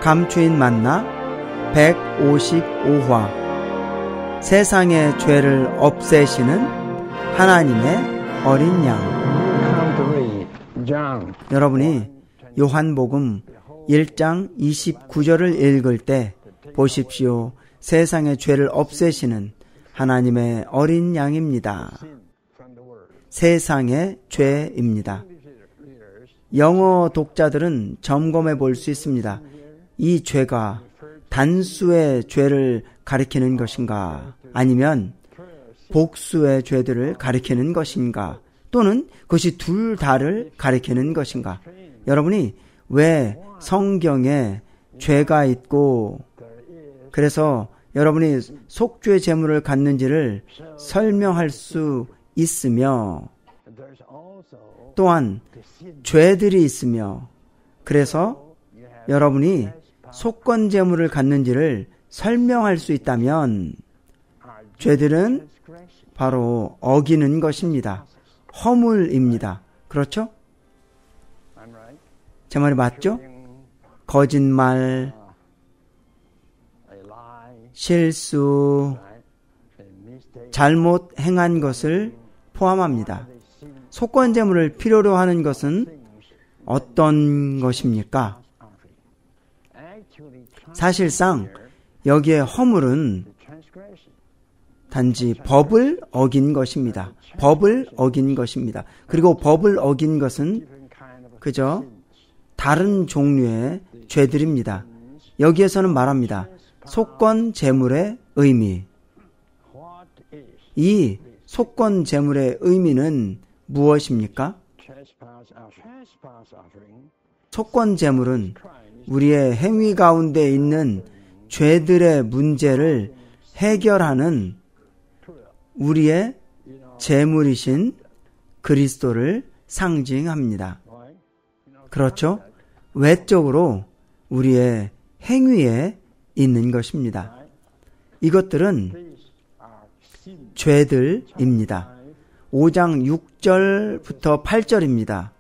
감추인 만나 155화 세상의 죄를 없애시는 하나님의 어린 양. 여러분이 요한복음 1장 29절을 읽을 때 보십시오. 세상의 죄를 없애시는 하나님의 어린 양입니다. 세상의 죄입니다. 영어 독자들은 점검해 볼 수 있습니다. 이 죄가 단수의 죄를 가리키는 것인가, 아니면 복수의 죄들을 가리키는 것인가, 또는 그것이 둘 다를 가리키는 것인가. 여러분이 왜 성경에 죄가 있고 그래서 여러분이 속죄 제물을 갖는지를 설명할 수 있으며, 또한 죄들이 있으며, 그래서 여러분이 속건 제물을 갖는지를 설명할 수 있다면 죄들은 바로 어기는 것입니다. 허물입니다. 그렇죠? 제 말이 맞죠? 거짓말, 실수, 잘못 행한 것을 포함합니다. 속건 제물을 필요로 하는 것은 어떤 것입니까? 사실상 여기에 허물은 단지 법을 어긴 것입니다. 법을 어긴 것입니다. 그리고 법을 어긴 것은 그저 다른 종류의 죄들입니다. 여기에서는 말합니다. 속건 제물의 의미. 이 속건 제물의 의미는 무엇입니까? 속건 제물은 우리의 행위 가운데 있는 죄들의 문제를 해결하는 우리의 제물이신 그리스도를 상징합니다. 그렇죠? 외적으로 우리의 행위에 있는 것입니다. 이것들은 죄들입니다. 5장 6절부터 8절입니다.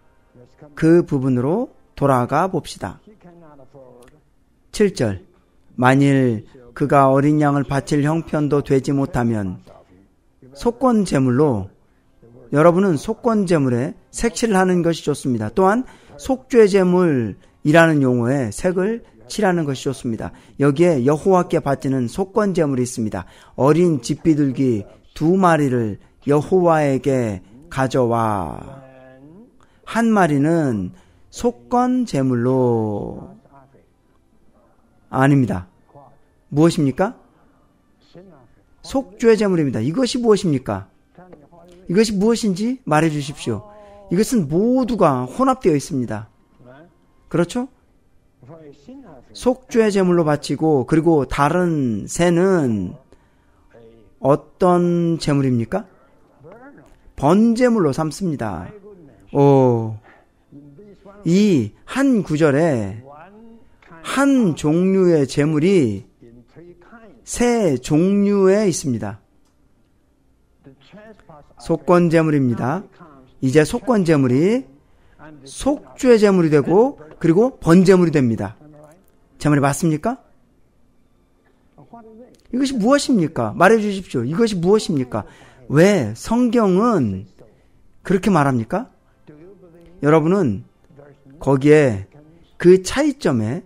그 부분으로 돌아가 봅시다. 7절. 만일 그가 어린 양을 바칠 형편도 되지 못하면 속건 제물로, 여러분은 속건 제물에 색칠을 하는 것이 좋습니다. 또한 속죄 제물이라는 용어에 색을 칠하는 것이 좋습니다. 여기에 여호와께 바치는 속건 제물이 있습니다. 어린 집비둘기 2마리를 여호와에게 가져와, 한 마리는 속건 제물로. 아닙니다. 무엇입니까? 속죄 제물입니다. 이것이 무엇입니까? 이것이 무엇인지 말해 주십시오. 이것은 모두가 혼합되어 있습니다. 그렇죠? 속죄 제물로 바치고, 그리고 다른 새는 어떤 제물입니까? 번제물로 삼습니다. 이 한 구절에 한 종류의 제물이 세 종류에 있습니다. 속건 제물입니다. 이제 속건 제물이 속죄 제물이 되고, 그리고 번제물이 됩니다. 제 말이 맞습니까? 이것이 무엇입니까? 말해 주십시오. 이것이 무엇입니까? 왜 성경은 그렇게 말합니까? 여러분은 거기에 그 차이점에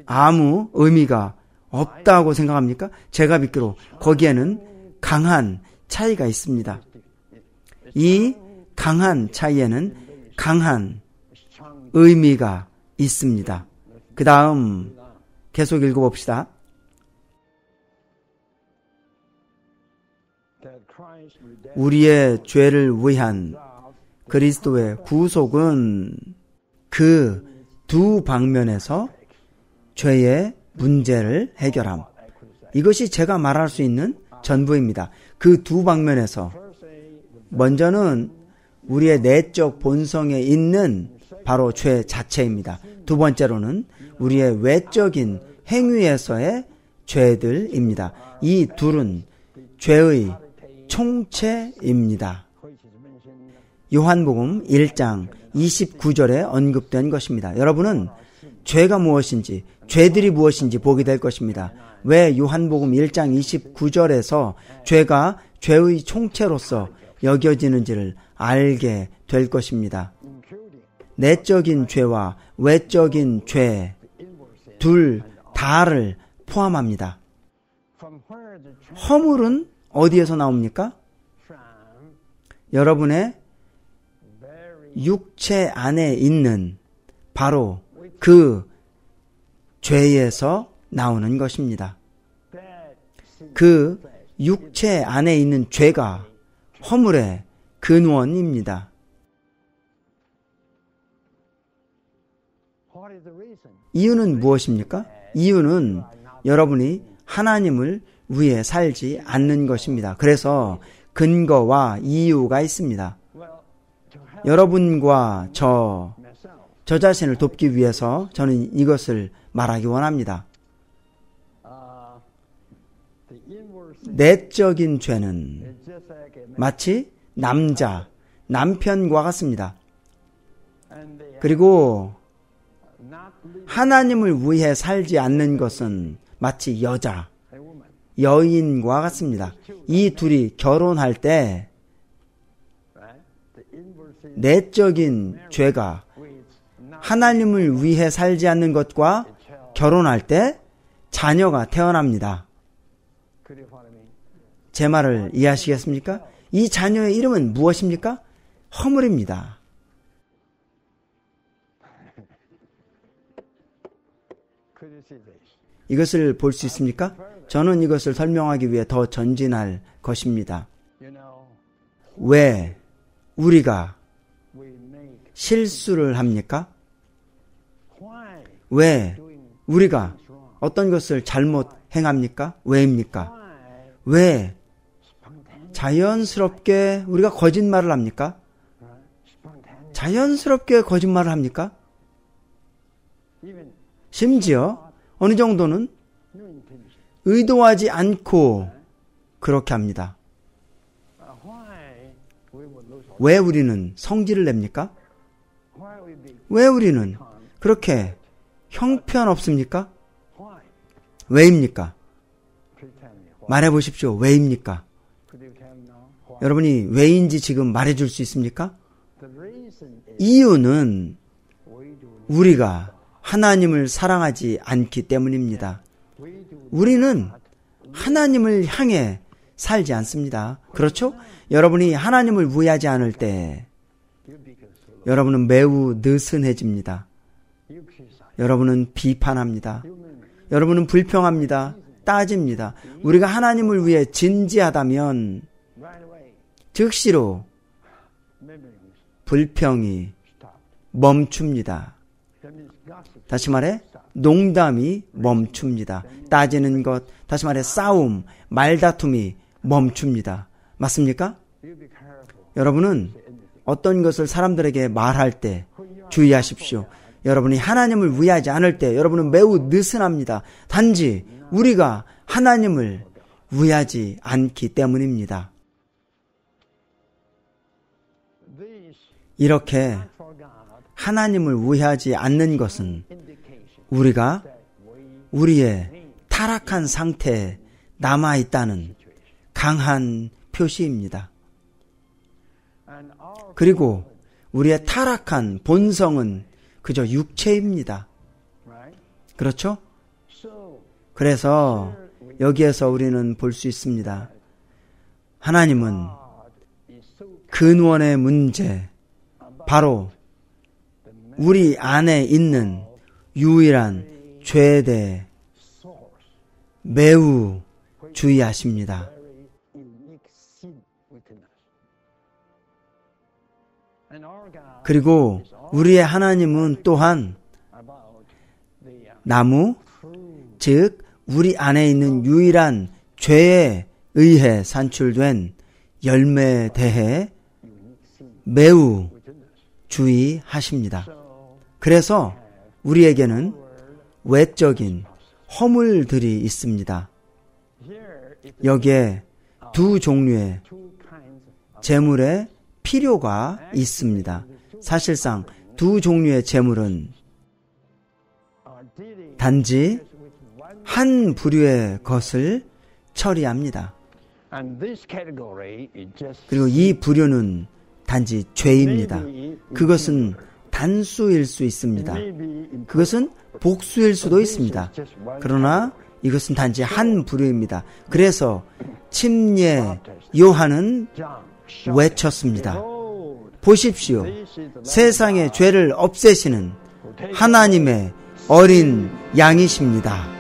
아무 의미가 없다고 생각합니까? 제가 믿기로 거기에는 강한 차이가 있습니다. 이 강한 차이에는 강한 의미가 있습니다. 그 다음 계속 읽어봅시다. 우리의 죄를 위한 그리스도의 구속은 그 두 방면에서 죄의 문제를 해결함. 이것이 제가 말할 수 있는 전부입니다. 그 두 방면에서, 먼저는 우리의 내적 본성에 있는 바로 죄 자체입니다. 두 번째로는 우리의 외적인 행위에서의 죄들입니다. 이 둘은 죄의 총체입니다. 요한복음 1장 29절에 언급된 것입니다. 여러분은 죄가 무엇인지, 죄들이 무엇인지 보게 될 것입니다. 왜 요한복음 1장 29절에서 죄가 죄의 총체로서 여겨지는지를 알게 될 것입니다. 내적인 죄와 외적인 죄 둘 다를 포함합니다. 허물은 어디에서 나옵니까? 여러분의 육체 안에 있는 바로 그 죄에서 나오는 것입니다. 그 육체 안에 있는 죄가 허물의 근원입니다. 이유는 무엇입니까? 이유는 여러분이 하나님을 위해 살지 않는 것입니다. 그래서 근거와 이유가 있습니다. 여러분과 저 자신을 돕기 위해서 저는 이것을 말하기 원합니다. 내적인 죄는 마치 남편과 같습니다. 그리고 하나님을 위해 살지 않는 것은 마치 여인과 같습니다. 이 둘이 결혼할 때 내적인 죄가 하나님을 위해 살지 않는 것과 결혼할 때 자녀가 태어납니다. 제 말을 이해하시겠습니까? 이 자녀의 이름은 무엇입니까? 허물입니다. 이것을 볼 수 있습니까? 저는 이것을 설명하기 위해 더 전진할 것입니다. 왜 우리가 실수를 합니까? 왜 우리가 어떤 것을 잘못 행합니까? 왜입니까? 왜 자연스럽게 우리가 거짓말을 합니까? 자연스럽게 거짓말을 합니까? 심지어 어느 정도는 의도하지 않고 그렇게 합니다. 왜 우리는 성질을 냅니까? 왜 우리는 그렇게 형편없습니까? 왜입니까? 말해보십시오. 왜입니까? 여러분이 왜인지 지금 말해줄 수 있습니까? 이유는 우리가 하나님을 사랑하지 않기 때문입니다. 우리는 하나님을 향해 살지 않습니다. 그렇죠? 여러분이 하나님을 위하지 않을 때 여러분은 매우 느슨해집니다. 여러분은 비판합니다. 여러분은 불평합니다. 따집니다. 우리가 하나님을 위해 진지하다면 즉시로 불평이 멈춥니다. 다시 말해 농담이 멈춥니다. 따지는 것, 다시 말해 싸움, 말다툼이 멈춥니다. 맞습니까? 여러분은 어떤 것을 사람들에게 말할 때 주의하십시오. 여러분이 하나님을 위하지 않을 때 여러분은 매우 느슨합니다. 단지 우리가 하나님을 위하지 않기 때문입니다. 이렇게 하나님을 위하지 않는 것은 우리가 우리의 타락한 상태에 남아있다는 강한 표시입니다. 그리고 우리의 타락한 본성은 그저 육체입니다. 그렇죠? 그래서 여기에서 우리는 볼 수 있습니다. 하나님은 근원의 문제, 바로 우리 안에 있는 유일한 죄에 대해 매우 주의하십니다. 그리고 우리의 하나님은 또한 나무, 즉 우리 안에 있는 유일한 죄에 의해 산출된 열매에 대해 매우 주의하십니다. 그래서 우리에게는 외적인 허물들이 있습니다. 여기에 두 종류의 재물의 필요가 있습니다. 사실상 두 종류의 재물은 단지 한 부류의 것을 처리합니다. 그리고 이 부류는 단지 죄입니다. 그것은 단수일 수 있습니다. 그것은 복수일 수도 있습니다. 그러나 이것은 단지 한 부류입니다. 그래서 침례 요한은 외쳤습니다. 보십시오. 세상의 죄를 없애시는 하나님의 어린 양이십니다.